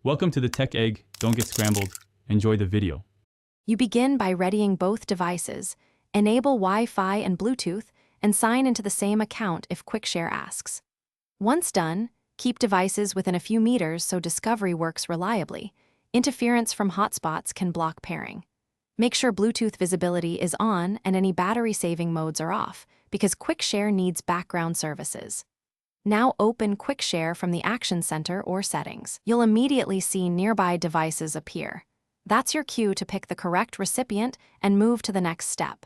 Welcome to the Tech Egg. Don't get scrambled. Enjoy the video. You begin by readying both devices, enable Wi-Fi and Bluetooth, and sign into the same account if QuickShare asks. Once done, keep devices within a few meters so discovery works reliably. Interference from hotspots can block pairing. Make sure Bluetooth visibility is on and any battery-saving modes are off, because QuickShare needs background services. Now open QuickShare from the Action Center or Settings. You'll immediately see nearby devices appear. That's your cue to pick the correct recipient and move to the next step.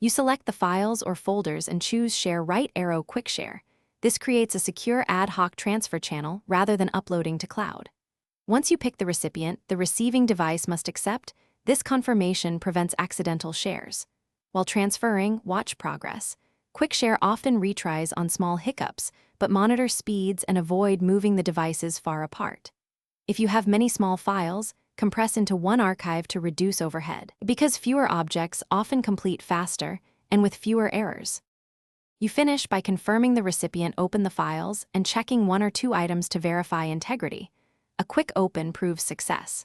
You select the files or folders and choose Share Right Arrow QuickShare. This creates a secure ad hoc transfer channel rather than uploading to cloud. Once you pick the recipient, the receiving device must accept. This confirmation prevents accidental shares. While transferring, watch progress. QuickShare often retries on small hiccups, but monitor speeds and avoid moving the devices far apart. If you have many small files, compress into one archive to reduce overhead, because fewer objects often complete faster and with fewer errors. You finish by confirming the recipient opened the files and checking one or two items to verify integrity. A quick open proves success.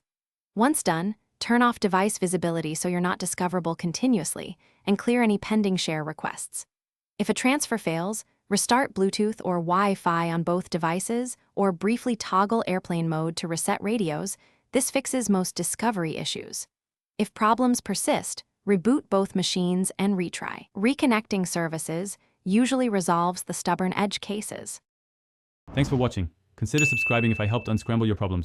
Once done, turn off device visibility so you're not discoverable continuously, and clear any pending share requests. If a transfer fails, restart Bluetooth or Wi-Fi on both devices, or briefly toggle airplane mode to reset radios. This fixes most discovery issues. If problems persist, reboot both machines and retry. Reconnecting services usually resolves the stubborn edge cases. Thanks for watching. Consider subscribing if I helped unscramble your problems.